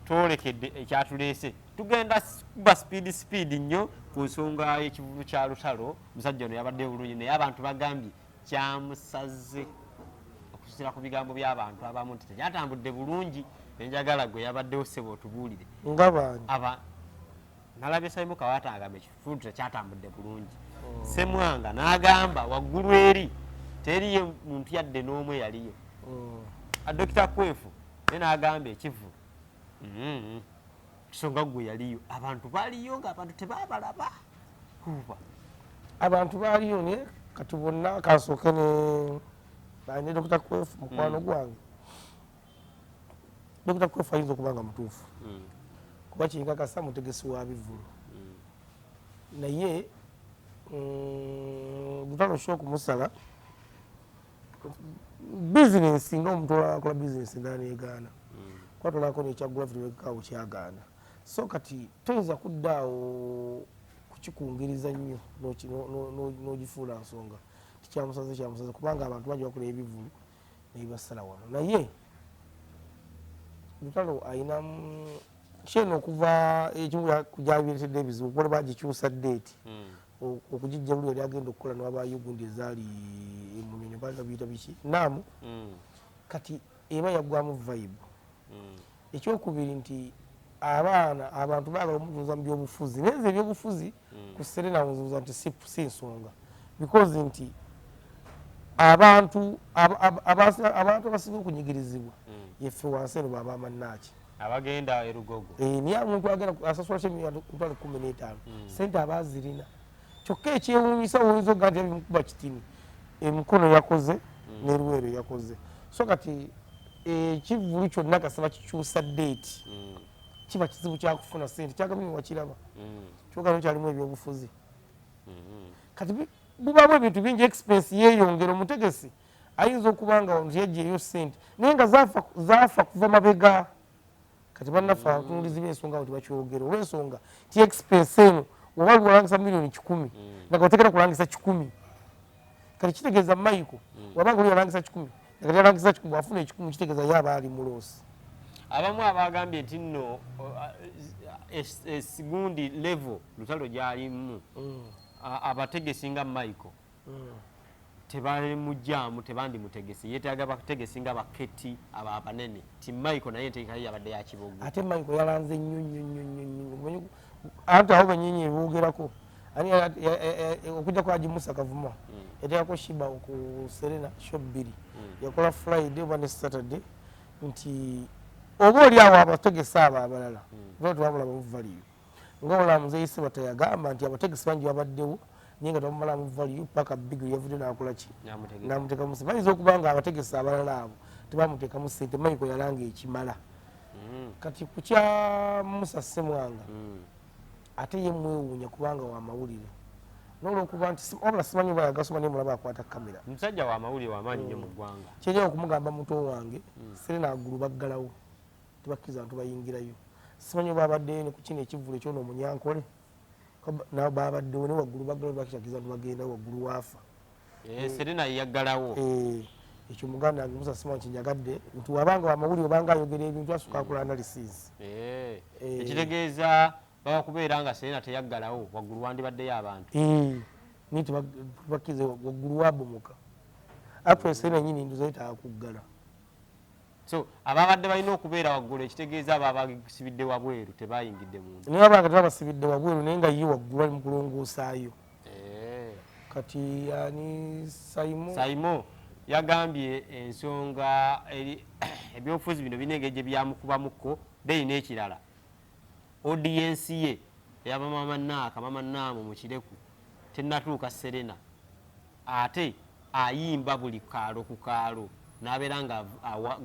twolekedde ekyatuleese tugenda kuba speed nnyo ku nsonga y'ekivuvu kya lutalo musajja ono yabadde bulungi naye abantu bagambye kyamusaze okusinziira ku bigambo by'abantu abamu nti tekyatambudde bulungi nenjagala gwe yabaddewo ssebo otubuulire nalabye Simon Kawata agamba ekifundu tekyatambudde bulungi Ssemwanga n'agamba waggulu eri teriyo muntu yadde n'omu eyaliyo Dr. Kwefu naye n'agamba ekivu kisonga gwe yaliyo abantu baaliyo ng'abantu tebabalaba abantu baaliyo naye kati bonna kansooke ne Dr. Kwefu mukwano gwange Dr. Kwefu ayinza okuba nga mutuufu kuba kinkakasa mutegesi wa bivulu naye lutalo sho okumusala bizinensi ng'omuntu olakola bizinensi ndaneegaana kwatolako nekyagravity wekaawo kyagaana so kati toyinza kuddaawo kukikungiriza nnyo n'ogifuula nsonga tikyamusaze kubanga abantu bangi bakola ebivulu nebibasala wano naye lutalo ayina kyeno okuva ekimu kujabiretedde ebizibu kuba bagikyusa deeti okugijja buli yali agenda okukola n'abayo gundi ezaali emunyonyo baali babiyita biki naamu kati eba yaggwamu vibe ekyokubiri nti abantu baagala omutuuza mu byobufuzi naye nze ebyobufuzi ku Serena nzibuza nti si nsonga because nti abantu abasinga okunyigirizibwa yeffe wansi eno baba amannaaki abagenda erugogo niye omuntu agenda asasula emitwalo 15 sente abazirina kyokka ekyewuunyisa oyinza okuga nti ebimukuba kitini emikono yakoze n'eruwero yakoze so kati ekivulu kyonna kasaba kikyusa deeti kiba kizibu kyakufuna sente kyagambye wakiraba kyogano kyalimu ebyobufuzi kati bubamu ebintu bingi expense yeeyongera omutegesi ayinza okuba nga yajjaeyo sente naye nga zaafa kuva mabega kati bannaffe abatunulizi b'ensonga nti bakyogera olw'ensonga ti expense eno oba olwalangisa miliyoni 10 nga batekera kulangisa 10 kati kitegeeza Michael wabanga oli yalangisa 10 nga yalangisa 10 bwafuna 10 kitegeeza yaba ali mu loosi abamu abagambye nti nno esigundi level lutalo gyalimu abategesi nga Michael tebali mujjamu tebandi mutegesi yeetaaga bategesi nga baketi aba abanene ti Michael naye enteekayo yabadde ya kibogo ate Michael yalanze nnyo ate aho banyinyi eboogerako okujja kwagimusa kavuma yateekako shiba ku Serena shop 2 yakola Friday oba ne Saturday nti oba oli awo abategesi abo abalala tebamulaba muvaliyo ngaolamuze yise batayagamba nti abategesi bangi babaddewo naye nga tebamumala muvaliyo paka big yavudde nakolaki namuteekamu sente bayinza okuba nga abategesi abalala abo tebamuteekamu sente Michael yalanga ekimala kati ku kya Musa Ssemwanga ate ye mwewuunya kubanga wa mawulire n'olwokuba nti wabula simanyi oba yagasoma naye mulaba akwata kamera musajja wa mawulire w'amaanyi nnyo mu ggwanga kyerya okumugamba muto wange Serena agulu baggalawo tebakkiriza bantu bayingirayo simanyi oba abaddeyo ne ku kino ekivulu ekyono omunyankole nabo babaddewo ne waggulu baggalawo bakikyakiriza bantu bagenda waggulu waafa Serena yaggalawo ekyo muganda wange Musa Ssemwanga kinyagadde nti wabanga wa mawulire obanga ayogera ebintu asuka akola analysis ekitegeeza baba kubeera nga Serena teyaggalawo waggulu wandibaddeyo abantu naye tebakkiriza waggulu wabomoka apre Serena nyini nduza yetaaga kuggala so ababadde balina okubeera waggulu ekitegeeza abo abasibidde wabweru tebayingidde muntu naye abanga tebabasibidde wabweru naye nga ye waggulu ali mu kulongoosaayo kati ani Simon yagambye ensonga ebyobufuzi bino birina engeri gye byamukubamuko deyina ekirala audience ye eyaba mama Naamu mu Kireku tennatuuka Serena ate ayimba buli kaalo ku kaalo n'abeera nga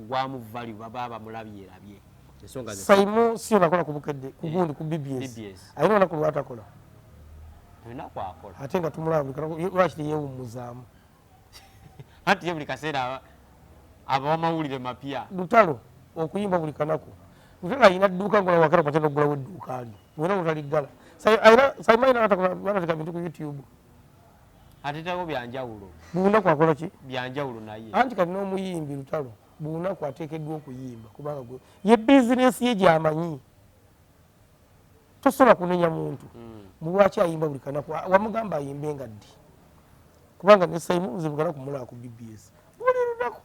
gwamu value baba bamulabyerabye Simon si nakola ku bukedde ku gundi ku BBS ayina olunaku lwatakola lunaku akola ate nga tumulaba lwaki teyewummuzaamu anti ye buli kaseera abamawulire mapya lutalo okuyimba buli kanaku lutalo ayina dduuka ngola wakera kwate n'oggulawo edduuka ali wena mutaliggala Simon ayina banateeka bintu ku YouTube ateetawo byanjawulo bulunaku akola ki byanjawulo naye anti kati n'omuyimbi lutalo buunaku ateekeddwa okuyimba kubanga ye bizinesi ye gyamanyi tosobola kunenya muntu mulwaki ayimba buli kanaku wamugamba ayimbe nga ddi kubanga ne Simon zibugala kumulaba ku BBS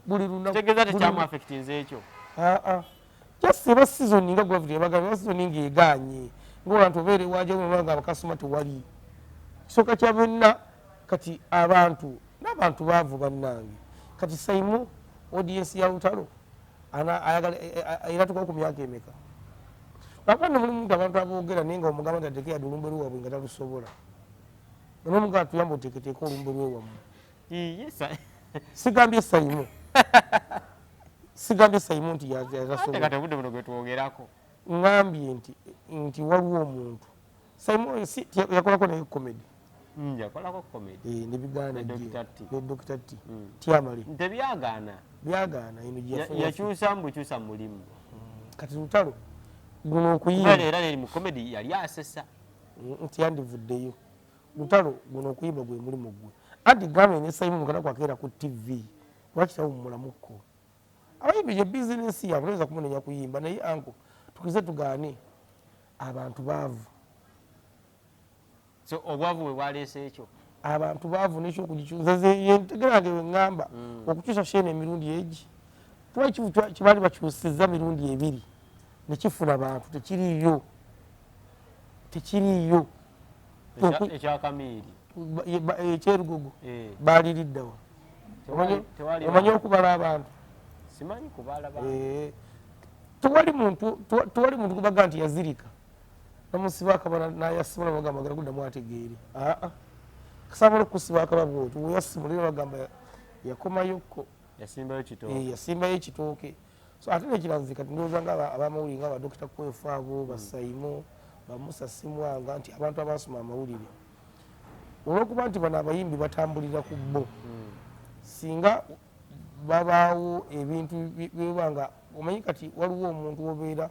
buli lunaku tegeza tekyamu affectinze ekyo just eba season nga gravity ebagamba season nga eganye ng'abantu obeere waje nga abakasoma tewali kisooka kya byonna kati abantu n'abantu baavu bannange kati Simon audience ya Lutalo era tukola ku myaka emeka kakano buli muntu abantu aboogera naye nga omugamba nti ateeke yadde olumbe lwewabwe nga talusobola nomugamba tuyamba oteeketeeka olumbe lwewammwe sigambye Simon sigambye Simon nti yatasobola ngambye nti waliwo omuntu Simon yakolako naye comedy ne biganda ne Dr. T Tyamale byagaana yakyusa mbukyusa mulimu kati Lutalo guno okuyimba era neri mu comedy yali asesa nti yandivuddeyo Lutalo guno okuyimba gwe mulimu gwe anti gambe ne Simon mukana kwakeera ku TV lwaki tawummulamuko abayimbi gye bizinesi yaabwe oyinza kumunenya kuyimba naye anko tukize tugaane abantu baavu so obwavu bwe bwaleese ekyo abantu baavu nekyokugikyusa yentegerange weŋŋamba okukyusa sheena emirundi egi kibaali bakyusiza mirundi ebiri nekifuna bantu tekiriiyo ekyakamiiri ekyerugogo baaliriddawa omanye okubala abantu simanyi kubala tewali muntu kubaga nti yazirika namusiba akabala nayasimula bagamba gala kuddamu ategeere kasabola okusiba akaba bwoti weyasimula bagamba yakomayokko yasimbayo ekitooke so ate nekiranzi kati ndowooza nga abamawulire nga badokita kwefu abo basaimo bamusa simwanga nti abantu abasoma amawulire olwokuba nti bano abayimbi batambulira ku bo singa babaawo ebintu bibanga omanyi kati waliwo omuntu wobeera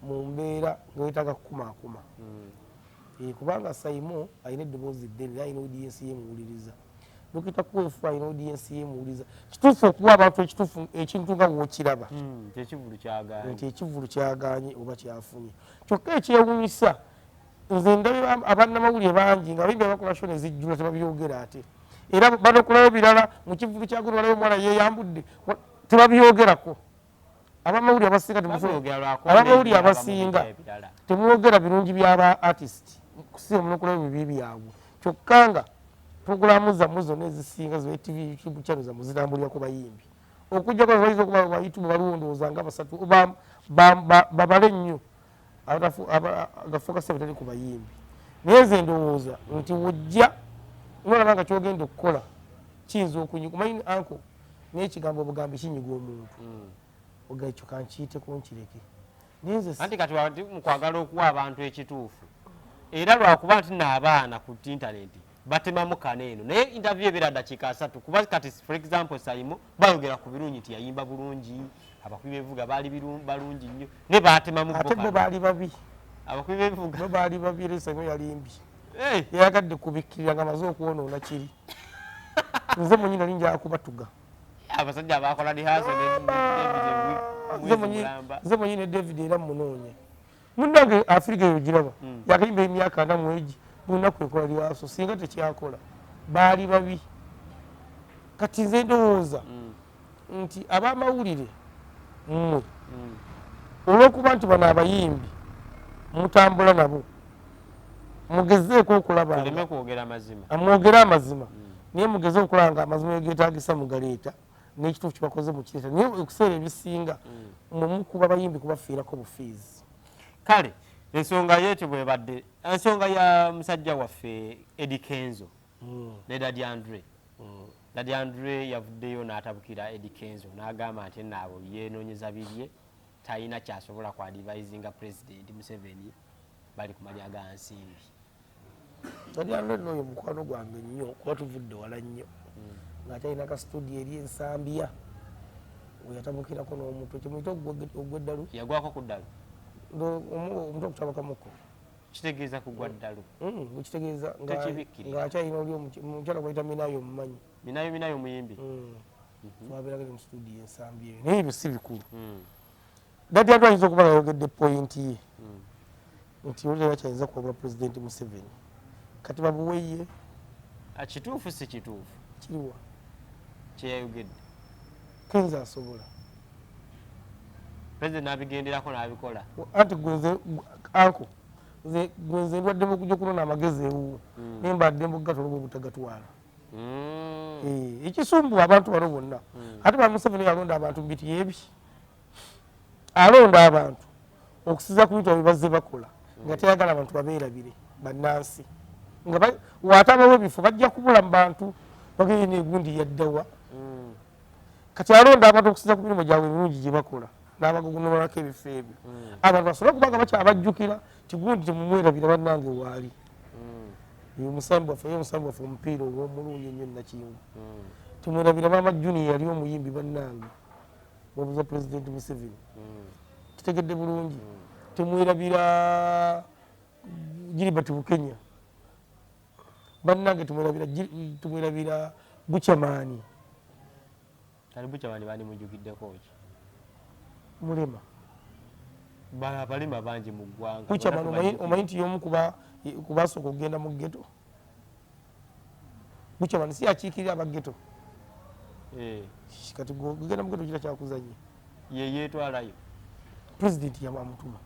mu mbeera ngawetaga kukumaakuma kubanga Simon alina eddoboozi ddene alina audience yemuwuliriza dokita kwefu alina audience yemuwuliriza kituufu okuwa abantu ekituufu ekintu nga wookiraba nti ekivulu kyaganye oba kyafunye kyokka ekyewunyisa nze ndabira abannamawulire bangi nga bayimbi abakola sho nezijjula tebabyogera ate era banokulayo birala mu kivulu kyagulu walayo omwana yeeyambudde tebabyogerako abamawulire abasinga abamawulire abasinga temwogera birungi byaba artist kusinga munokulayo bibi byabwe kyokka nga purogulamu zammwe zonna ezisinga ze TV YouTube channel zammwe zitambulira ku bayimbi okujjako bayinza okuba ba YouTube baliwo ndowooza nga basatu babale nnyo agafokasi batali ku bayimbi naye nze ndowooza nti wojja nolaba nga kyogenda okukola kiyinza okunyiga kumanyi anko n'ekigambo obugambi kinyiga omuntu ogakyo kankiyiteko nkireke anti kati mukwagala okuwa abantu ekituufu era lwakuba nti n'abaana ku intaneti batemamu kaneeno naye interview ebeera dakiika 3 kuba kati for example Simon bayogera ku birungi nti yayimba bulungi abakubi b'ebivuga baali balungi nnyo ne baatemamu ate bo baali babi abakubi b'ebivuga bo baali babi era Simon yalimbi yayagadde kubikkirira nga maze okwonoona kiri nze mwenyi nali njala kubatuga abasajja abakola lihaso nze mwenyi ne David era munoonya munnange Afirika eyo giraba yakayimba emyaka 4 mwegi bunaku ekola lihaso singa tekyakola baali babi kati nze ndowooza nti abamawulire mmwe olwokuba nti bano abayimbi mutambula nabo mugezeeko okulaba amwogera amazima naye mugezeeko okulaba nga amazima egeetagisa mugaleeta n'ekituufu kibakoze mukireeta naye okuseera ebisinga mwe mukuba abayimbi kubafiirako bufiizi kale ensonga yeekyo bwebadde ensonga ya musajja waffe Eddie Kenzo ne Daddy Andre Daddy Andre yavuddeyo n'atabukira Eddie Kenzo n'agamba nti naabo yeenoonyeza bibye talina kyasobola ku advisinga President Museveni bali ku malya ga nsimbi Daddy Andre n'oyo mukwano gwange nnyo kuba tuvudde wala nnyo ng'ate alina ka studio eri ensambya we yatabukirako n'omuntu kimuyita ogw'eddalu yagwako ku ddalu omuntu okutabakamuko kitegeeza kugwa ddalu kitegeeza ng'akyalina oli omukyala gwayita Minayo omumanyi Minayo muyimbi twabeeragale mu studio ensambi eyo naye ebyo si bikulu Daddy Andrew ayinza okuba nga yayogedde pointi ye nti olera kyayinza kuwabula pulezidenti Museveni kati babuweye kituufu si kituufu kiriwa kyeyayogedde kenza asobola pulezidenti n'abigenderako n'abikola anti anko gwenze ndwaddemu okujja okunona amagezi ewuwo naye mbaddemu okugatwala oba obutagatwala ekisumbuwa abantu bano bonna ate ba Museveni yalonda abantu mu biti yebi alonda abantu okusiza ku bintu ebibazze bakola nga teyagala abantu babeerabire bannansi nga waatabawo ebifo bajja kubula mu bantu bageye negundi yaddawa kati alonda abantu okusiza ku mirimu gyabwe emirungi gye bakola n'abagugunulako ebifo ebyo abantu basobola kubanga bakyabajjukira tigundi temumwerabira bannange waali omusambi waffe omupiira ogw'omulungi ennyo nakiyungu temwerabira maama junior yali omuyimbi bannange wabuza pulezidenti Museveni kitegedde bulungi temwerabira Gilbert Bukenya bannange tumwerabira Buchamani kali Buchamani bani mujjukiddeko ki mulema balima bangi mu ggwanga Buchamani omanyi nti y'omu kubasooka okugenda mu ghetto Buchamani si akiikirira abageto kati gugenda mu ghetto kira kyakuzanye ye yeetwalayo pulezidenti yamamutuma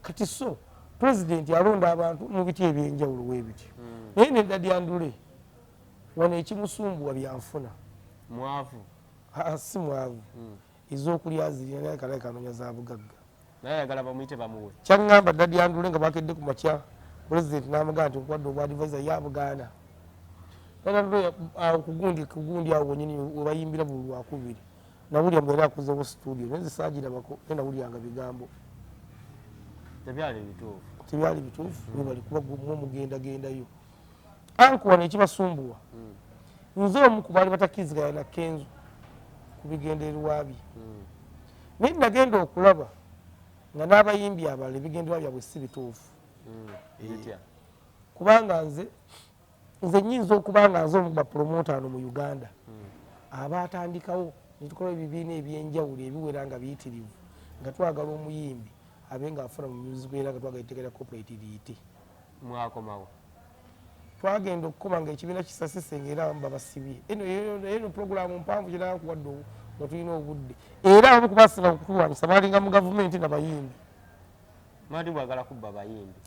kati so pulezidenti alonda abantu mu biti ebyenjawulo webiti naye ne Daddy Andrew wano ekimusumbuwa byanfuna mwavu si mwavu ez'okulya azirina naye kalaye kanoonya za bugagga naye ayagala bamuyite bamuwe kyaŋŋamba Daddy Andrew nga bakedde ku makya pulezidenti n'amugamba nti nkuwadde obwadivisa ye abugaana kugundi awo wenyini webayimbira buli lwakubiri nawulya mwe yali akuzewo studio naye nze saagirabako naye nawulyanga bigambo tebyali bituufu webali kuba mugendagendayo anku wano ekibasumbuwa nze omu ku baali batakkiriziganya na Kenzo ku bigendererwa bye naye nagenda okulaba nga n'abayimbi abalala ebigendererwa byabwe si bituufu kubanga nze nnyinza okuba nga nze omu bapromota ano mu Uganda abaatandikawo netukola ebibiina ebyenjawulo ebiwera nga biyitirivu nga twagala omuyimbi abe nga afuna mu music era nga twagala eteekera corporate liyite mwakomawo twagenda okukoma nga ekibiina kisasise ngaera babasibye eno puroguramu mpanvu gyerakuwadde nga tulina obudde era abamu kubasinga kutulwanyisa balinga mu gavumenti nabayimbi mati bwagala kubba bayimbi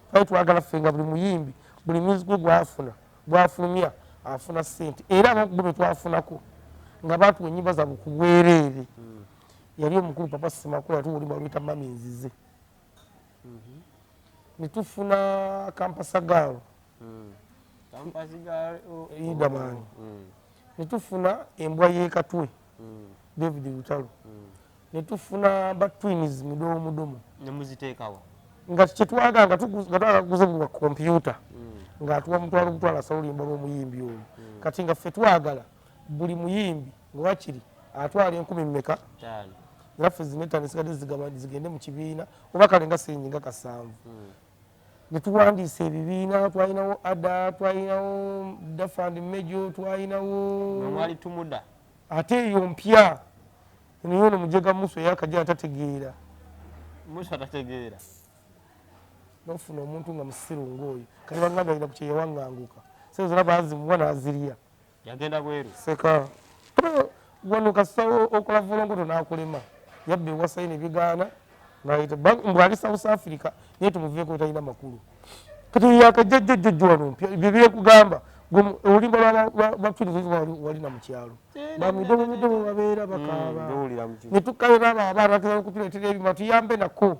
twali twagala ffe nga buli muyimbi buli music gwe gwafuna bwafulumya afuna sente era abakugo betwafunako nga batuwa ennyimba zaabwe ku bwereere yali omukulu papa Semakula tuwulima luyita mami nzize netufuna kampasagaalo idamani netufuna embwa y'ekatwe David Lutalo netufuna batwins mudomo mudomo nemuziteekawa nga kyetwaga nga twagaguze bwa kompyuta nga atuwa mutwalo gutwala sawulimba lw'omuyimbi oyo kati nga ffe twagala buli muyimbi nga wakiri atwala 10 mmeka naffe zinetanisigadde zigende mu kibiina oba kale nga sennyinga 7 netuwandiisa ebibiina twalinawo ada twalinawo dafand mejo twalinawo mwali tumuda ate eyo mpya naye ono mujega muso eyakajja atategeera muso atategeera nofuna omuntu nga musiru ng'oyo kati banganda alina ku kyeyawaŋŋanguka sezona bazimuwa n'azirya yagenda bweru seka wano kasawo okola volongoto n'akulema yabba ewasayina ebigaana mbw ali South Africa naye tumuveeko talina makulu kati yakajjajjajjajjo wano bye byekugamba olumba lwatwinwalina mu kyalo bamidomomidomo babeera bakaaba netukkayo naaba abaana kutuleetera ebima tuyambe nako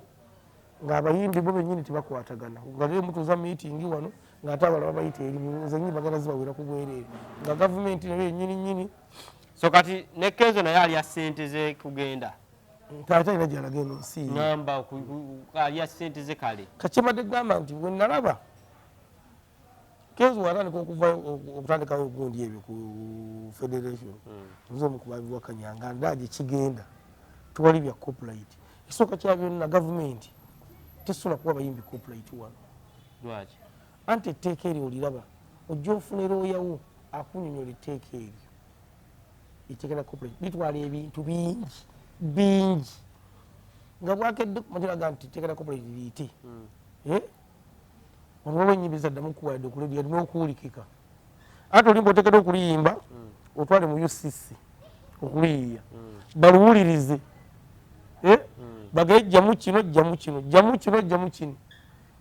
ng'abayimbi bo bennyini tebakwatagana nga leero mutuuza miitingi wano ng'ate abalala bayita erimu nze nyini bagenda zibawera ku bwereere nga gavumenti nayo yennyini so kati ne Kenzo naye alya ssente ze kugenda taata alina gyalaga eno nsi ngamba alya ssente ze kale kakyembadde gamba nti bwe nalaba Kenzo watandika okuvayo okutandikayo ogundi ebyo ku federation nze omu ku babiwakanya nga ndagye kigenda tuwali bya corporate ekisooka kya byonna gavumenti tesobola kuba bayimbi corporate wano lwaki anti etteeka eryo oliraba ojja ofunira oyawo akunyonyola etteeka eryo etegera corporate bitwala ebintu bingi nga bwakedde kumutiraga nti tegera corporate liite olwoba enyimiriza ddamu kuwadde okuledia alina okuwulikika ate olimba otegera okuliyimba otwale mu UCC okuliyiya baluwulirize bagejjamu kino jjamu kino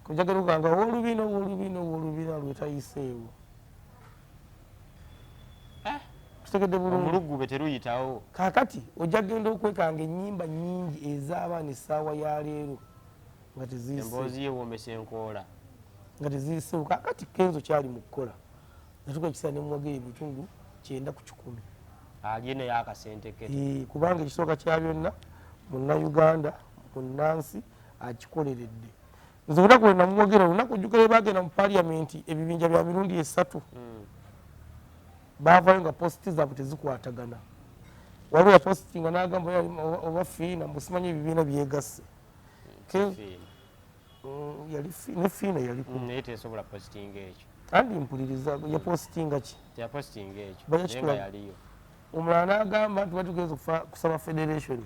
kujagala okuganga olubiina lwetayiseewo tutegedde bulungi omulugube teruyitawo kakati ojja genda okwekanga ennyimba nnyingi ez'abaana essaawa ya leero nga emboozi yewoomesa enkoola nga teziiseewo kakati Kenzo kyali mu kukola natuka ekiseera ne muwagera ebitundu 9 ku 10 alye naye akasente ke kubanga ekisooka kya byonna munnayuganda munnansi akikoleredde nze olunaku lwe namuwagera olunaku ojjukire bagenda mu paliamenti ebibinja bya mirundi 3 baavayo nga positi zaabwe tezikwatagana waliwo yapositinga n'agamba oba fiina mbusimanyi ebibiina byegasse ne fiina naye tesobola positinga ekyo andi mpuliriza yapositinga ki teyapositinga ekyo bakikula yaliyo omulala n'agamba nti batugeza kusaba federation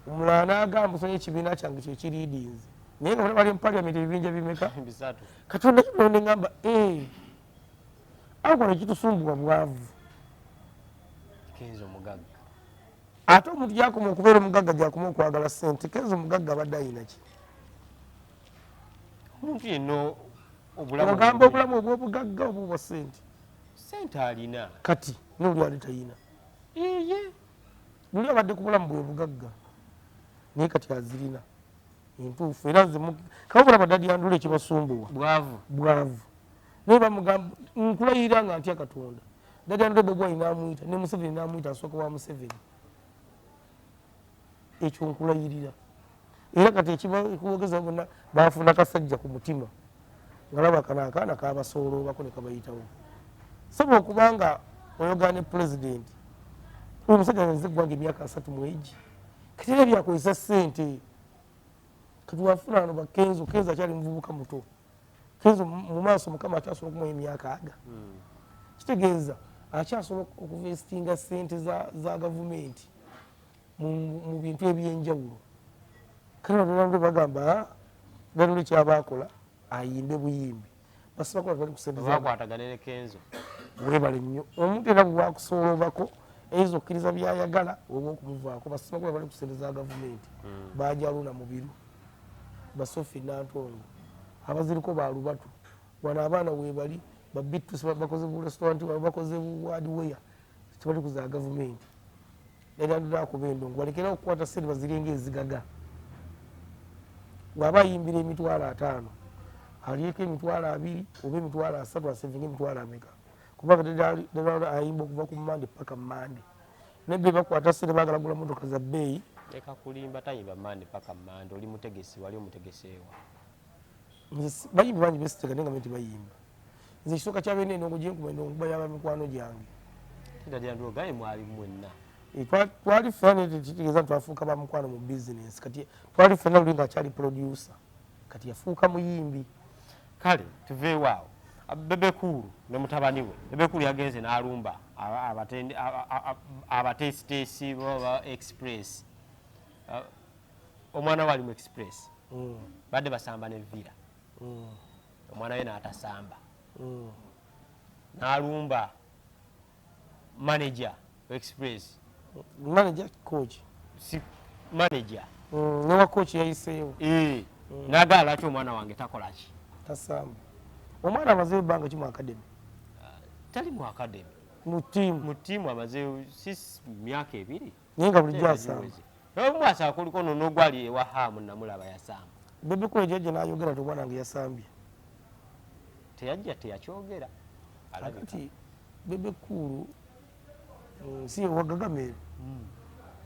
omulala n'agamba osonye ekibiina kyange kyekiriidinzi naye nga bali mu paliamenti ebibinja bimeka bisatu katonda kino neŋŋamba ako nekitusumbuwa bwavu Kenzo mugagga ate omuntu gyakoma okubeera omugagga gyakoma okwagala ssente Kenzo omugagga abadde ayina ki omuntu yenna ogamba obulamu obwobugagga oba obwa ssente sente alina kati noli ali tayina luli abadde ku bulamu bwe bugagga naye kati azirina entuufu era nze kababula badadi yandula ekibasumbuwa bwavu naye bamugamba nkulayirira nga ntya Katonda dadi yandula bwegwali namuyita ne Museveni namuyita asooka wa Museveni ekyo nkulayirira era kati ekibogeza bonna bafuna kasajja ku mutima nga laba kana akaana kabasooloobako ne kabayitawo sobola okubanga oyogana ne pulezidenti oyo omusajja nze eggwanga emyaka 3 mu egi kati era byakozesa ssente kati wafuna wano bakenzo akyali muvubuka muto Kenzo mu maaso mukama akyasobola okumuwa emyaka aga kitegeeza akyasobola okuvestinga ssente za gavumenti mu bintu ebyenjawulo kale bagamba galule kyabakola ayimbe buyimbi basaba kola bali ku ssente bakwatagane ne Kenzo webale nnyo omuntu era bwakusoolobako ezo okkiriza byayagala oba okumuvaako basaba kola bali ku ssente za gavumenti bajaluna mu biru basofi nantongo abaziriko balubatu wano abaana webali babitusi bakoze bu restaurant bakoze bu hardware tibali kuza gavumenti era ndakuba endongo walekera okukwata ssente bazirenga ezigaga waba yimbira emitwalo 5 aliyeko emitwalo 2 oba emitwalo 3 asevinga emitwalo ameka kubanga ddala ayimba okuva ku Mande paka Mande nebbe bakwata ssente bagala gula motoka za bbeeyi leka kulimba tayimba Mande paka Mande oli mutegesi wali omutegeseewa bayimbi bangi besiteka nenga menti bayimba nze ekisooka kyabeene endongo gyenkuma endongo bayaba mikwano gyange tidadyandugaye mwali mwenna twali fena kitegeeza twafuuka bamukwano mu bizinesi kati twali fena luli nga akyali producer kati yafuuka muyimbi kale tuveewaawo Bebekulu ne mutabani we Bebekulu yagenze n'alumba abatesitesi baba express omwana wali mu express badde basamba ne vira omwana we n'atasamba n'alumba manager express manager coach si manager newa coach yayiseewo n'agala lwaki omwana wange takola ki tasamba omwana amaze ebbanga ki mu academy tali mu academy mu tiimu amaze myaka 2 naye nga bulijjo asamba omwasa kuliko nono ogwali ewa hamu namulaba yasamba Bebekulu ejjajja n'ayogera nti omwana wange yasambye teyajja teyakyogera kati Bebekulu si wagagameeru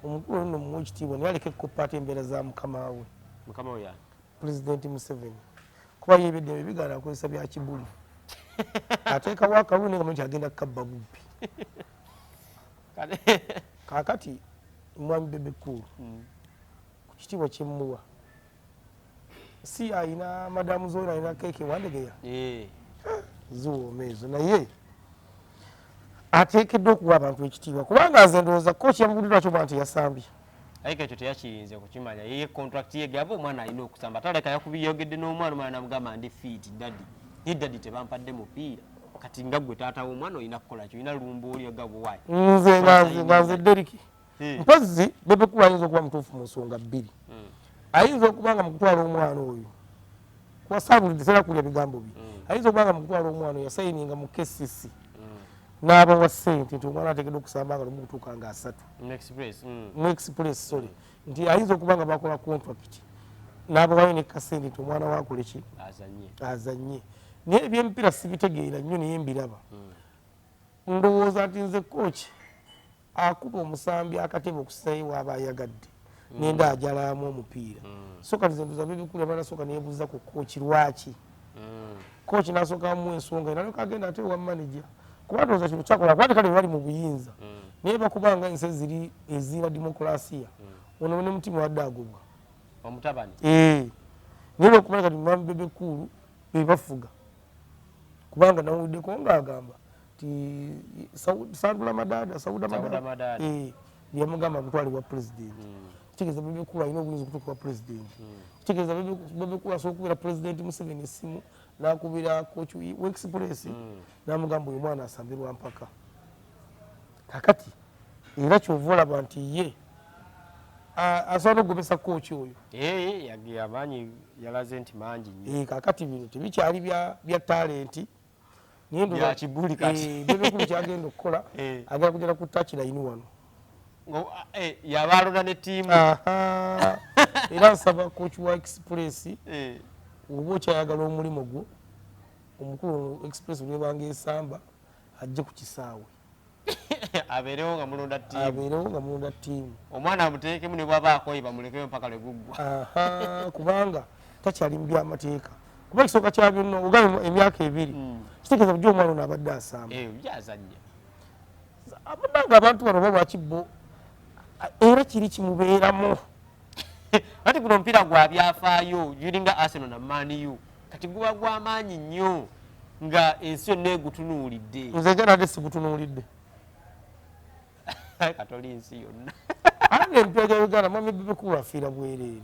omukulu nno muwa ekitiibwa naye aleke ekkopaata embeera za mukama we yani pulezidenti Museveni kuba yebyedde ebigaana akozesa bya kibuli ateekawo akalulu nenga nti agenda kukabba bubbi kakati mwami Bebekulu ku kitiibwa kyemuwa si ayina madamu zoona ayina keeke wandegeya ziwooma ezo naye ateekeddwa okuwa abantu ekitiibwa kubanga nze ndowooza kooki yamubuulirwa kyobwa nti yasambye ayike ekyo teyakirinze kukimanya yeye contract ye gaba omwana alina okusamba taleka yakubiyogedde n'omwana omwana namugamba ndi fiiti daddi ye daddi tebampadde mupiira kati nga gwe taata w'omwana olina kukola kyo olina lumbuulyo gabwe nze nga nze deriki mpozi bebekulu ayinza okuba mutuufu mu nsonga bbiri ayinza okuba nga mukutwala omwana oyo kuwasaabulidde tera kulya bigambo bye ayinza okuba nga mukutwala omwana oyo yasayininga mu KCC n'abawa ssente nti omwana ateekeddwa okusamba nga lumu kutuuka nga 3 mu express sorry nti ayinza okuba nga bakola contract n'abawayo ne kasente nti omwana wakole ki azanye naye ebyemipiira sibitegeera nnyo naye mbiraba ndowooza nti nze kooki akuba omusambi akatebe okusayo waaba ayagadde nenda ajalamu omupiira so kati zentuza bebikulu abana soka nebuuza ku kooki lwaki kooki nasooka mu ensonga nalyoka agenda ate wa manager kuba ndowooza kino kyakola kubanga kale bali mu buyinza naye bakubanga ensi ziri eziba demokrasiya ono ne mutima wadde agobwa omutabani naye okumanya kati mami bebekulu bebafuga kubanga nawuliddeko ng'agamba ti Sandula Madada Sauda Madada yamugamba mutwalibwa pulezidenti kitegeeza bebekulu alina obuyinza okutuuka wa pulezidenti kitegeeza bebekulu asobola okubira pulezidenti Museveni essimu n'akubira kooki w'express n'amugamba oyo mwana asambirwa mpaka kakati era kyova olaba nti ye asobola n'okugobesa kooki oyo amaanyi yalaze nti mangi nnyo kakati bino tebikyali bya talenti bebekulu kyagenda okukola agenda kugenda ku touchline wano yabalonda ne ttiimu era nsaba kooki wa express oba okyayagala omulimu gwo omukulu express olwebanga esamba ajje ku kisaawe abeerewo nga mulonda ttiimu omwana amuteekemu ne bwaba akoyiba mulekeyo mpaka lwe guggwa kubanga takyali mu byamateeka kuba ekisooka kya byonna ogambe emyaka 2 kitegeeza bujja omwana ono abadde asamba byazanya abadde nga abantu bano balwakibbo era kiri kimubeeramu kati guno omupiira gwa byafaayo julinga Arsenal na Man U kati guba gw'amaanyi nnyo nga ensi yonna egutunuulidde nze njanadde sigutunuulidde katoli nsi yonna ate empiira gya Uganda mwami bebekulu afiira bwereere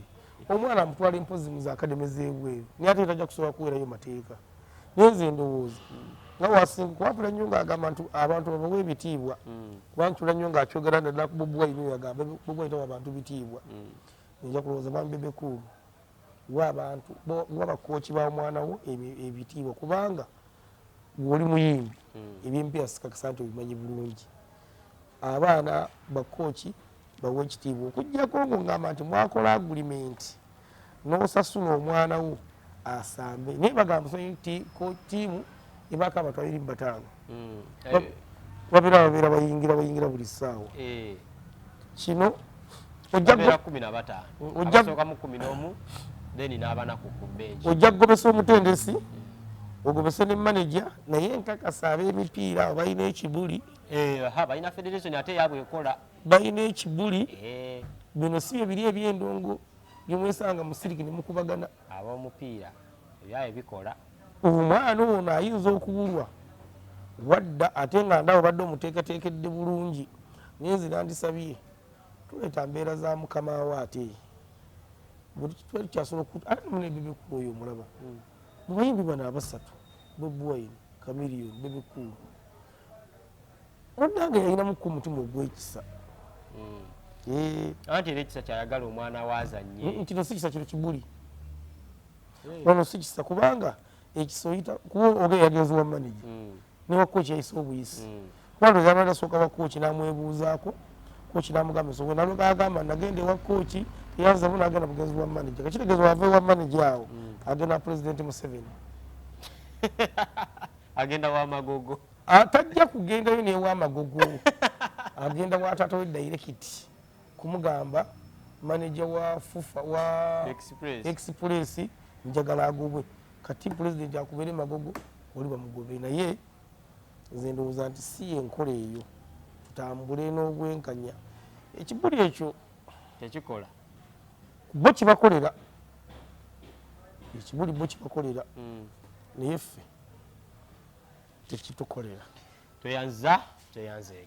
omwana amutwala empozi mu zakademe z'ebweru naye ate tajja kusobola kuweerayo mateeka naye nze ndowooza nga wasinga kuwapula nnyo ng'agamba nti abantu babawe ebitiibwa kuba ntula nnyo ng'akyogera naddala ku Bobi Wine oyo agamba Bobi Wine tawa abantu bitiibwa nja kulowooza mwami bebekulu wa bakooki ba omwana wo ebitiibwa kubanga gw'oli muyimbi ebyempiira sikakasa nti obimanyi bulungi abaana bakooki bawe ekitiibwa okuggyako ng'ogamba nti mwakola agulimenti n'osasula omwana wo asambe naye bagamba tiimu ebaako abantu 25 babeera bayingira buli ssaawa kino ojja kugobesa omutendesi ogobese ne manager naye nkakasa ab'emipiira abo balina ekibuli balina federation ate yabwe ekola balina ekibuli bino si bye biri ebyendongo byemwesanga mu siriki ne mukubagana ab'omupiira ebyayo bikola omwana ono ayinza okubulwa wadda ate nga ndawo badde omuteekateekedde bulungi naye nze nandisabye tuleeta mbeera za mukama we ate buli kitwali kyasobola ate munebebekulu oyo omulaba mu bayimbi bano abasatu Bobi Wine Chameleone bebekulu munnange yalinamuku omutima ogw'ekisa anti era ekisa kyayagala omwana wazanye kino si kisa kino kibuli ono si kisa kubanga ekisa oyita kuba oge yagenzi wa manager ne wakooki yayisa obuyisi kuba ndoza abadde asooka wakooki n'amwebuuzaako kooki n'amugamba ensonga nalyoka agamba nagenda ewa kooki teyanzamu n'agenda mugenzi wa manager kakitegeeza wava ewa manager awo agenda pulezidenti Museveni agenda w'amagogo atajja kugendayo n'ew'amagogo agenda wa taata we direct kumugamba manager wa fufa wa express njagala agobwe kati pulezidenti akubere magogo oli bamugobe naye nze ndowooza nti si enkola eyo tutambule n'obwenkanya ekibuli ekyo tekikola bo kibakolera ekibuli bo kibakolera naye ffe tekitukolera toyanza teyanzeege